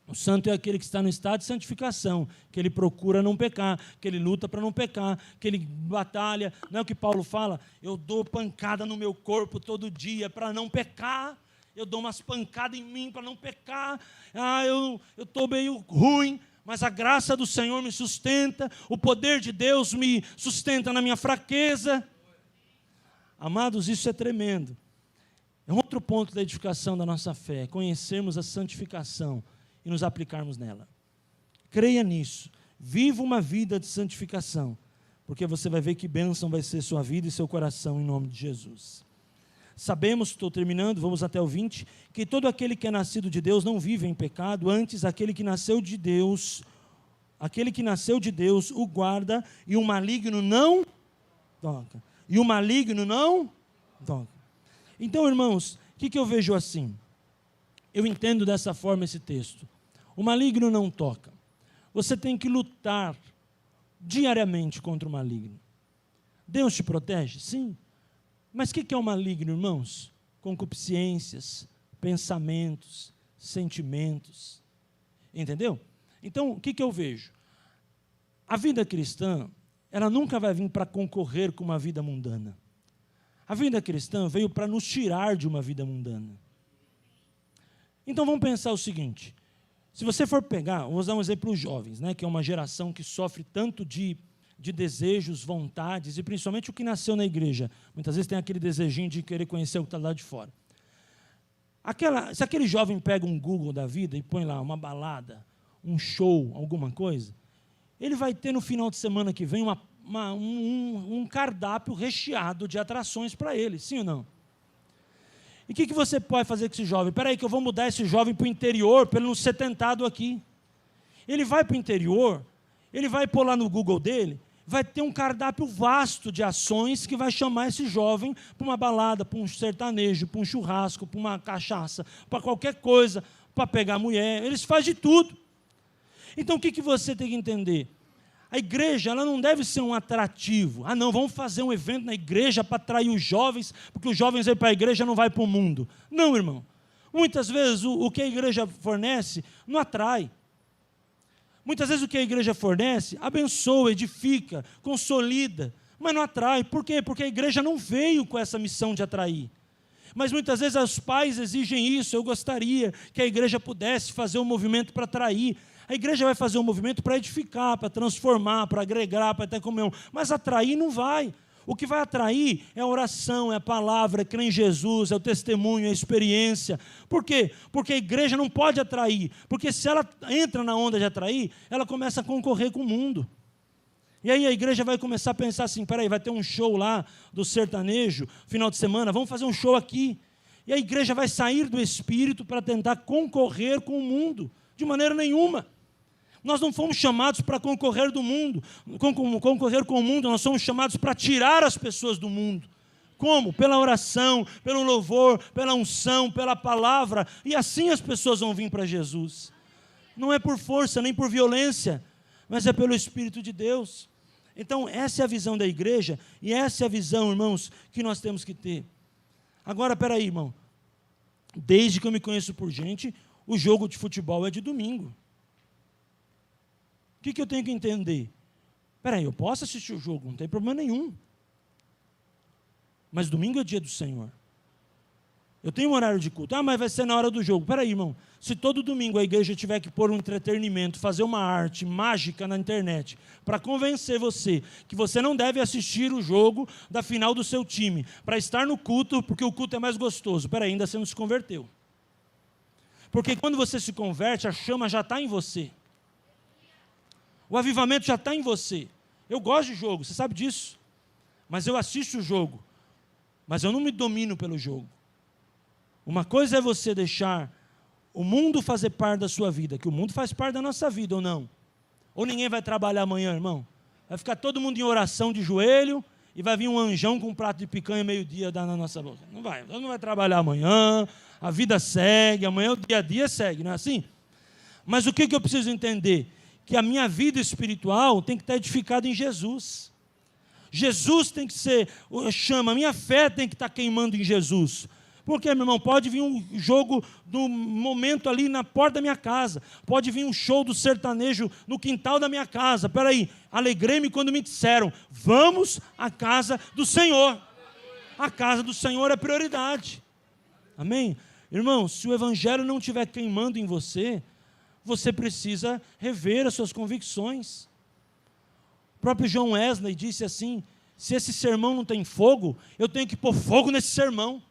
O santo é aquele que está no estado de santificação, que ele procura não pecar, que ele luta para não pecar, que ele batalha. Não é o que Paulo fala? Eu dou pancada no meu corpo todo dia para não pecar. Eu dou umas pancadas em mim para não pecar. Eu estou meio ruim, mas a graça do Senhor me sustenta. O poder de Deus me sustenta na minha fraqueza. Amados, isso é tremendo. É outro ponto da edificação da nossa fé, conhecermos a santificação e nos aplicarmos nela. Creia nisso. Viva uma vida de santificação, porque você vai ver que bênção vai ser sua vida e seu coração em nome de Jesus. sabemos, estou terminando, vamos até o 20, que todo aquele que é nascido de Deus não vive em pecado, antes aquele que nasceu de Deus o guarda, e o maligno não toca. E o maligno não toca. Então, irmãos, o que eu vejo assim? Eu entendo dessa forma esse texto. O maligno não toca. Você tem que lutar diariamente contra o maligno. Deus te protege? Sim. Mas o que é o maligno, irmãos? Concupiscências, pensamentos, sentimentos. Entendeu? Então, o que eu vejo? A vida cristã, ela nunca vai vir para concorrer com uma vida mundana. A vida cristã veio para nos tirar de uma vida mundana. Então, vamos pensar o seguinte. Se você for pegar, vou dar um exemplo para os jovens, né, que é uma geração que sofre tanto de desejos, vontades, e principalmente o que nasceu na igreja. Muitas vezes tem aquele desejinho de querer conhecer o que está lá de fora. Se aquele jovem pega um Google da vida e põe lá uma balada, um show, alguma coisa, ele vai ter no final de semana que vem um cardápio recheado de atrações para ele, sim ou não? E o que você pode fazer com esse jovem? Espera aí que eu vou mudar esse jovem para o interior, para ele não ser tentado aqui. Ele vai para o interior, ele vai pôr lá no Google dele, vai ter um cardápio vasto de ações que vai chamar esse jovem para uma balada, para um sertanejo, para um churrasco, para uma cachaça, para qualquer coisa, para pegar mulher, eles fazem de tudo. Então o que você tem que entender? A igreja, ela não deve ser um atrativo. Ah, não, vamos fazer um evento na igreja para atrair os jovens, porque os jovens vêm para a igreja, não vai para o mundo. Não, irmão. Muitas vezes o que a igreja fornece não atrai. Muitas vezes o que a igreja fornece abençoa, edifica, consolida, mas não atrai. Por quê? Porque a igreja não veio com essa missão de atrair. Mas muitas vezes os pais exigem isso. Eu gostaria que a igreja pudesse fazer um movimento para atrair. A igreja vai fazer um movimento para edificar, para transformar, para agregar, para ter comunhão. Mas atrair não vai. O que vai atrair é a oração, é a palavra, é crer em Jesus, é o testemunho, é a experiência. Por quê? Porque a igreja não pode atrair. Porque se ela entra na onda de atrair, ela começa a concorrer com o mundo. E aí a igreja vai começar a pensar assim, peraí, vai ter um show lá do sertanejo, final de semana, vamos fazer um show aqui. E a igreja vai sair do Espírito para tentar concorrer com o mundo. De maneira nenhuma. Nós não fomos chamados para concorrer do mundo, concorrer com o mundo, nós somos chamados para tirar as pessoas do mundo. Como? Pela oração, pelo louvor, pela unção, pela palavra, e assim as pessoas vão vir para Jesus. Não é por força, nem por violência, mas é pelo Espírito de Deus. Então, essa é a visão da igreja, e essa é a visão, irmãos, que nós temos que ter. Agora, peraí, irmão, desde que eu me conheço por gente, o jogo de futebol é de domingo. O que eu tenho que entender? Espera aí, eu posso assistir o jogo, não tem problema nenhum. Mas domingo é dia do Senhor. Eu tenho um horário de culto. Ah, mas vai ser na hora do jogo. Espera aí, irmão. Se todo domingo a igreja tiver que pôr um entretenimento, fazer uma arte mágica na internet, para convencer você que você não deve assistir o jogo da final do seu time, para estar no culto, porque o culto é mais gostoso. Espera aí, ainda você não se converteu. Porque quando você se converte, a chama já está em você. O avivamento já está em você. Eu gosto de jogo, você sabe disso. Mas eu assisto o jogo. Mas eu não me domino pelo jogo. Uma coisa é você deixar o mundo fazer parte da sua vida, que o mundo faz parte da nossa vida, ou não? Ou ninguém vai trabalhar amanhã, irmão? Vai ficar todo mundo em oração de joelho e vai vir um anjão com um prato de picanha meio-dia dar na nossa boca. Não vai, não vai trabalhar amanhã, a vida segue, amanhã o dia a dia segue, não é assim? Mas o que eu preciso entender? Que a minha vida espiritual tem que estar edificada em Jesus. Jesus tem que ser chama, a minha fé tem que estar queimando em Jesus. Porque, meu irmão, pode vir um jogo do momento ali na porta da minha casa, pode vir um show do sertanejo no quintal da minha casa. Espera aí, alegrei-me quando me disseram, vamos à casa do Senhor. A casa do Senhor é prioridade. Amém? Irmão, se o evangelho não estiver queimando em você, você precisa rever as suas convicções. O próprio John Wesley disse assim, se esse sermão não tem fogo, eu tenho que pôr fogo nesse sermão.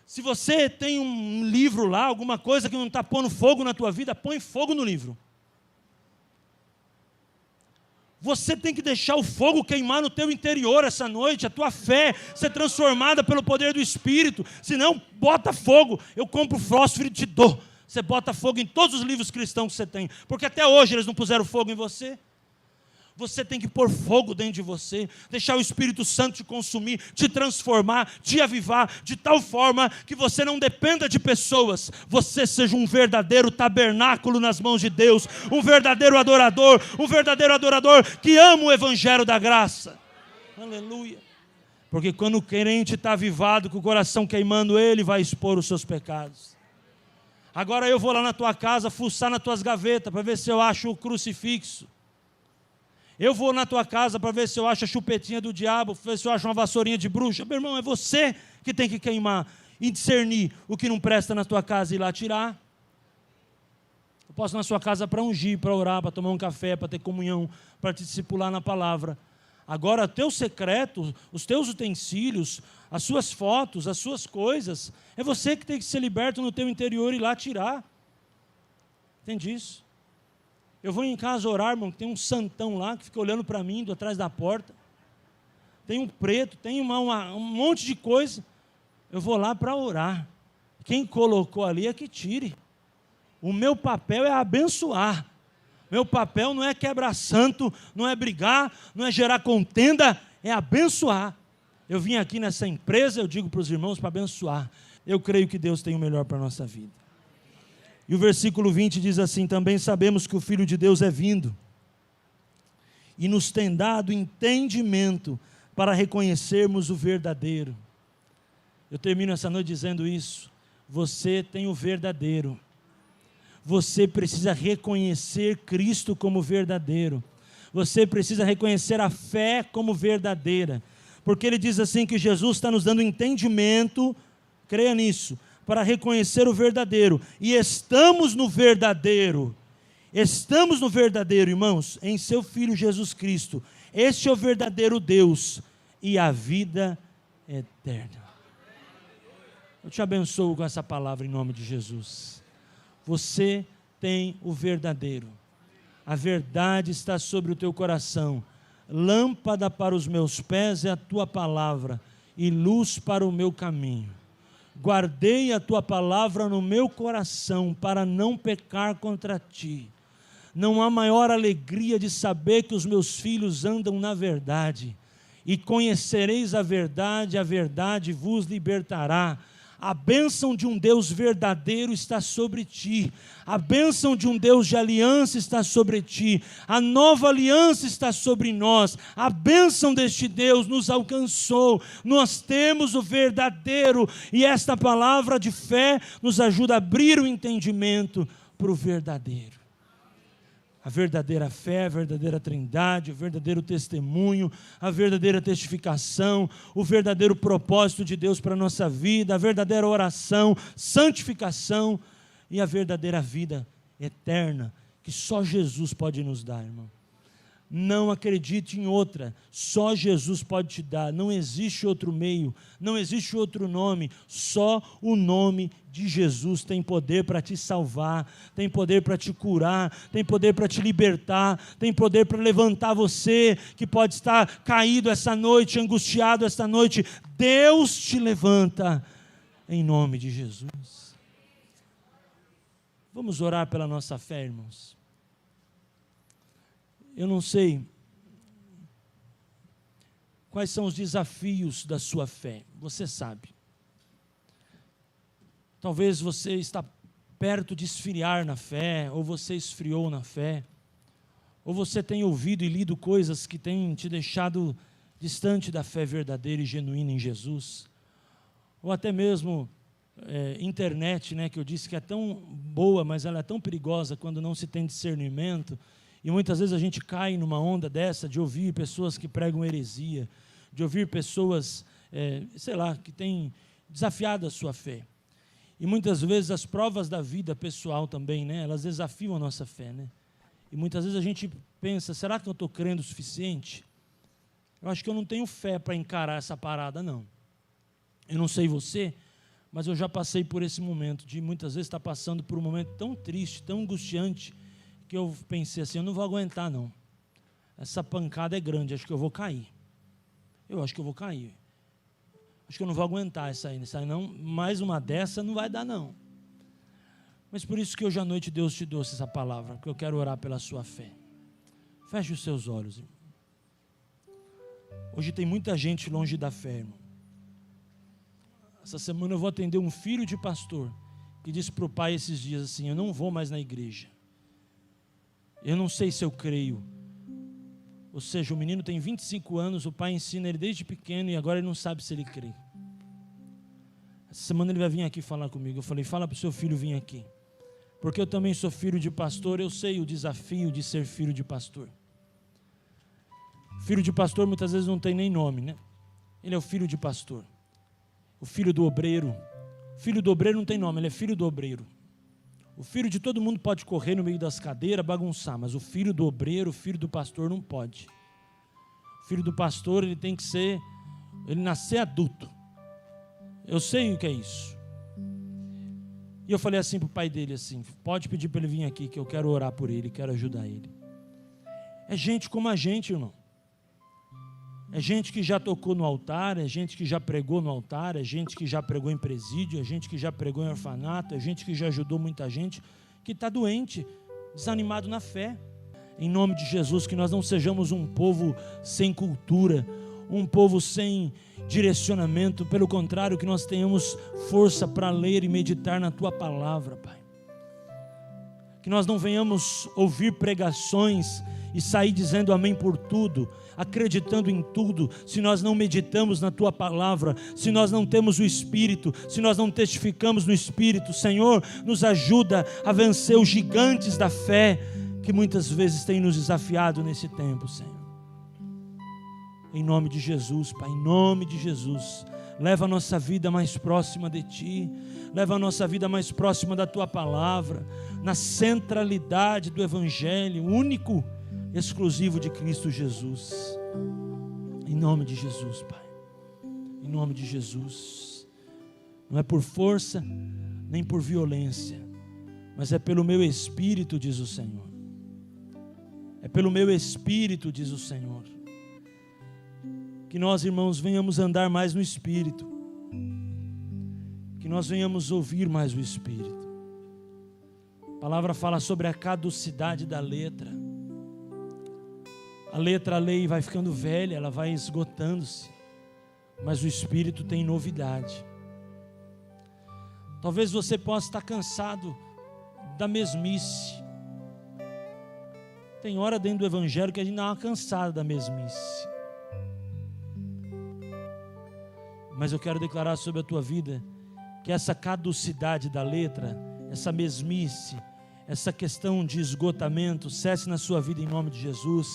Se você tem um livro lá, alguma coisa que não está pondo fogo na tua vida, põe fogo no livro. Você tem que deixar o fogo queimar no teu interior essa noite, a tua fé ser transformada pelo poder do Espírito. Senão, bota fogo. Eu compro fósforo e te dou. Você bota fogo em todos os livros cristãos que você tem. Porque até hoje eles não puseram fogo em você. Você tem que pôr fogo dentro de você, deixar o Espírito Santo te consumir, te transformar, te avivar, de tal forma que você não dependa de pessoas, você seja um verdadeiro tabernáculo nas mãos de Deus, um verdadeiro adorador que ama o Evangelho da graça. Aleluia. Porque quando o crente está avivado, com o coração queimando, ele vai expor os seus pecados. Agora eu vou lá na tua casa, fuçar nas tuas gavetas, para ver se eu acho o crucifixo. Eu vou na tua casa para ver se eu acho a chupetinha do diabo, para ver se eu acho uma vassourinha de bruxa. Meu irmão, é você que tem que queimar e discernir o que não presta na tua casa e ir lá tirar. Eu posso ir na sua casa para ungir, para orar, para tomar um café, para ter comunhão, para te discipular na palavra. Agora, teu secreto, os teus utensílios, as suas fotos, as suas coisas, é você que tem que ser liberto no teu interior e ir lá tirar. Entende isso? Eu vou em casa orar, irmão, que tem um santão lá que fica olhando para mim, indo atrás da porta. Tem um preto, tem um monte de coisa. Eu vou lá para orar. Quem colocou ali é que tire. O meu papel é abençoar. Meu papel não é quebrar santo, não é brigar, não é gerar contenda, é abençoar. Eu vim aqui nessa empresa, eu digo para os irmãos, para abençoar. Eu creio que Deus tem o melhor para a nossa vida. E o versículo 20 diz assim: também sabemos que o Filho de Deus é vindo e nos tem dado entendimento para reconhecermos o verdadeiro. Eu termino essa noite dizendo isso. Você tem o verdadeiro. Você precisa reconhecer Cristo como verdadeiro. Você precisa reconhecer a fé como verdadeira. Porque ele diz assim que Jesus está nos dando entendimento, creia nisso, para reconhecer o verdadeiro. E estamos no verdadeiro. Estamos no verdadeiro, irmãos, em seu Filho Jesus Cristo. Este é o verdadeiro Deus e a vida eterna. Eu te abençoo com essa palavra em nome de Jesus. Você tem o verdadeiro. A verdade está sobre o teu coração. Lâmpada para os meus pés é a tua palavra e luz para o meu caminho. Guardei a tua palavra no meu coração para não pecar contra ti. Não há maior alegria de saber que os meus filhos andam na verdade. E conhecereis a verdade vos libertará. A bênção de um Deus verdadeiro está sobre ti. A bênção de um Deus de aliança está sobre ti. A nova aliança está sobre nós. A bênção deste Deus nos alcançou. Nós temos o verdadeiro. E esta palavra de fé nos ajuda a abrir o entendimento para o verdadeiro. A verdadeira fé, a verdadeira trindade, o verdadeiro testemunho, a verdadeira testificação, o verdadeiro propósito de Deus para a nossa vida, a verdadeira oração, santificação e a verdadeira vida eterna, que só Jesus pode nos dar, irmão. Não acredite em outra, só Jesus pode te dar, não existe outro meio, não existe outro nome, só o nome de Jesus tem poder para te salvar, tem poder para te curar, tem poder para te libertar, tem poder para levantar você, que pode estar caído essa noite, angustiado essa noite. Deus te levanta, em nome de Jesus. Vamos orar pela nossa fé, irmãos. Eu não sei quais são os desafios da sua fé, você sabe. Talvez você está perto de esfriar na fé, ou você esfriou na fé, ou você tem ouvido e lido coisas que têm te deixado distante da fé verdadeira e genuína em Jesus, ou até mesmo internet, né, que eu disse que é tão boa, mas ela é tão perigosa quando não se tem discernimento. E muitas vezes a gente cai numa onda dessa, de ouvir pessoas que pregam heresia, de ouvir pessoas, que têm desafiado a sua fé. E muitas vezes as provas da vida pessoal também, né, elas desafiam a nossa fé, né? E muitas vezes a gente pensa, será que eu estou crendo o suficiente? Eu acho que eu não tenho fé para encarar essa parada, não. Eu não sei você, mas eu já passei por esse momento, de muitas vezes estar passando por um momento tão triste, tão angustiante, que eu pensei assim, eu não vou aguentar não. essa pancada é grande, acho que eu vou cair. Eu acho que eu vou cair. Acho que eu não vou aguentar essa aí não. Mais uma dessa não vai dar não. Mas por isso que hoje à noite Deus te trouxe essa palavra, porque eu quero orar pela sua fé. Feche os seus olhos, irmão. Hoje tem muita gente longe da fé, irmão. Essa semana eu vou atender um filho de pastor que disse para o pai esses dias assim: eu não vou mais na igreja. Eu não sei se eu creio. Ou seja, o menino tem 25 anos, o pai ensina ele desde pequeno e agora ele não sabe se ele crê. Essa semana ele vai vir aqui falar comigo. Eu falei: fala para o seu filho vir aqui. Porque eu também sou filho de pastor, eu sei o desafio de ser filho de pastor. Filho de pastor muitas vezes não tem nem nome, né? Ele é o filho de pastor. O filho do obreiro. Filho do obreiro não tem nome, ele é filho do obreiro. O filho de todo mundo pode correr no meio das cadeiras, bagunçar, mas o filho do obreiro, o filho do pastor não pode. O filho do pastor, ele tem que ser, ele nascer adulto. Eu sei o que é isso. E eu falei assim para o pai dele assim: pode pedir para ele vir aqui que eu quero orar por ele, quero ajudar ele. É gente como a gente, irmão. É gente que já tocou no altar, é gente que já pregou no altar, é gente que já pregou em presídio, é gente que já pregou em orfanato, é gente que já ajudou muita gente, que está doente, desanimado na fé. Em nome de Jesus, que nós não sejamos um povo sem cultura, um povo sem direcionamento, pelo contrário, que nós tenhamos força para ler e meditar na Tua palavra, Pai. Que nós não venhamos ouvir pregações e sair dizendo amém por tudo, acreditando em tudo, se nós não meditamos na Tua palavra, se nós não temos o Espírito, se nós não testificamos no Espírito. Senhor, nos ajuda a vencer os gigantes da fé, que muitas vezes têm nos desafiado nesse tempo, Senhor. Em nome de Jesus, Pai, em nome de Jesus, leva a nossa vida mais próxima de Ti, leva a nossa vida mais próxima da Tua palavra, na centralidade do Evangelho, único, exclusivo de Cristo Jesus. Em nome de Jesus, Pai, em nome de Jesus. Não é por força, nem por violência, mas é pelo meu Espírito, diz o Senhor. É pelo meu Espírito, diz o Senhor. Que nós, irmãos, venhamos andar mais no Espírito, que nós venhamos ouvir mais o Espírito. A palavra fala sobre a caducidade da letra. A letra, a lei vai ficando velha, ela vai esgotando-se, mas o Espírito tem novidade. Talvez você possa estar cansado da mesmice. Tem hora dentro do Evangelho que a gente dá uma cansada da mesmice. Mas eu quero declarar sobre a tua vida que essa caducidade da letra, essa mesmice, essa questão de esgotamento cesse na sua vida em nome de Jesus.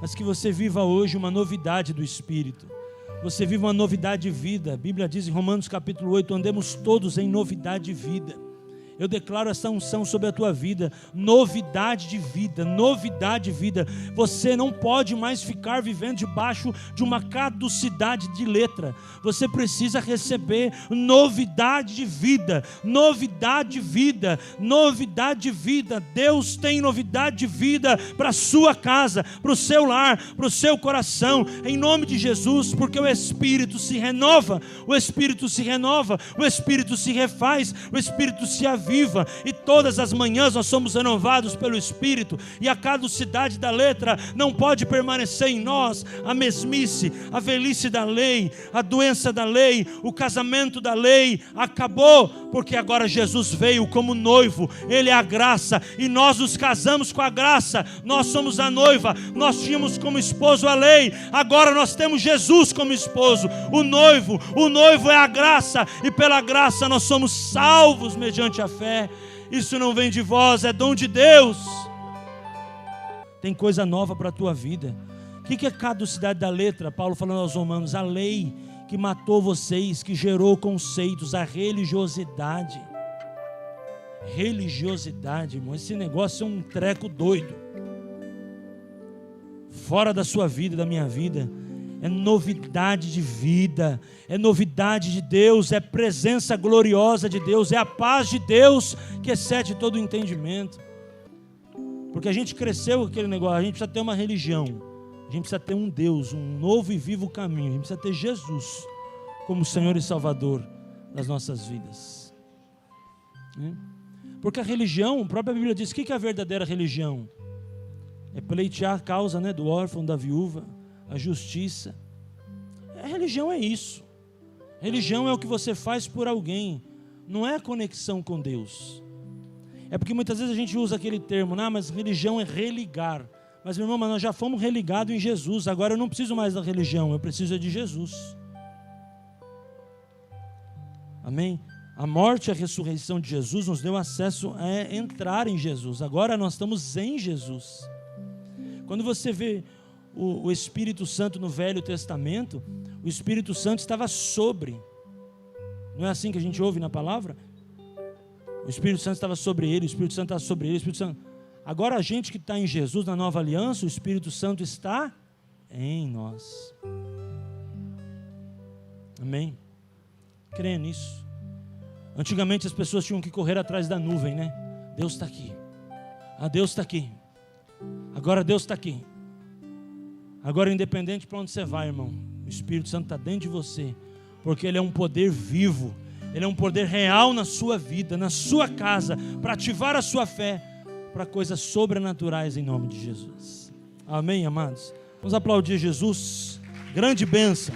Mas que você viva hoje uma novidade do Espírito. Você viva uma novidade de vida. A Bíblia diz em Romanos capítulo 8, andemos todos em novidade de vida. Eu declaro essa unção sobre a tua vida, novidade de vida, novidade de vida. Você não pode mais ficar vivendo debaixo de uma caducidade de letra. Você precisa receber novidade de vida, novidade de vida, novidade de vida. Deus tem novidade de vida para a sua casa, para o seu lar, para o seu coração, em nome de Jesus, porque o Espírito se renova, o Espírito se renova, o Espírito se refaz, o Espírito se aviva, e todas as manhãs nós somos renovados pelo Espírito, e a caducidade da letra não pode permanecer em nós. A mesmice, a velhice da lei, a doença da lei, o casamento da lei acabou, porque agora Jesus veio como noivo. Ele é a graça e nós nos casamos com a graça. Nós somos a noiva, nós tínhamos como esposo a lei, agora nós temos Jesus como esposo, o noivo é a graça, e pela graça nós somos salvos mediante a fé. Isso não vem de vós, é dom de Deus. Tem coisa nova para a tua vida. O que é caducidade da letra? Paulo falando aos Romanos: a lei que matou vocês, que gerou conceitos, a religiosidade. Religiosidade, irmão, esse negócio é um treco doido. Fora da sua vida, da minha vida, é novidade de vida, é novidade de Deus, é presença gloriosa de Deus, é a paz de Deus que excede todo o entendimento. Porque a gente cresceu com aquele negócio, a gente precisa ter uma religião, a gente precisa ter um Deus, um novo e vivo caminho, a gente precisa ter Jesus como Senhor e Salvador das nossas vidas. Porque a religião, a própria Bíblia diz, o que é a verdadeira religião? É pleitear a causa, né, do órfão, da viúva, a justiça. A religião é isso. Religião é o que você faz por alguém, não é a conexão com Deus. É porque muitas vezes a gente usa aquele termo, mas religião é religar. Mas, meu irmão, nós já fomos religados em Jesus, agora eu não preciso mais da religião, eu preciso de Jesus. Amém? A morte e a ressurreição de Jesus nos deu acesso a entrar em Jesus. Agora nós estamos em Jesus. Quando você vê o Espírito Santo no Velho Testamento, o Espírito Santo estava sobre. Não é assim que a gente ouve na palavra? O Espírito Santo estava sobre ele, o Espírito Santo estava sobre ele, o Espírito Santo... Agora a gente que está em Jesus, na nova aliança, o Espírito Santo está em nós. Amém? Creia nisso. Antigamente as pessoas tinham que correr atrás da nuvem, né? Deus está aqui. Deus está aqui. Agora Deus está aqui. Agora, independente para onde você vai, irmão, o Espírito Santo está dentro de você, porque Ele é um poder vivo, Ele é um poder real na sua vida, na sua casa, para ativar a sua fé para coisas sobrenaturais em nome de Jesus. Amém, amados? Vamos aplaudir Jesus. Grande bênção.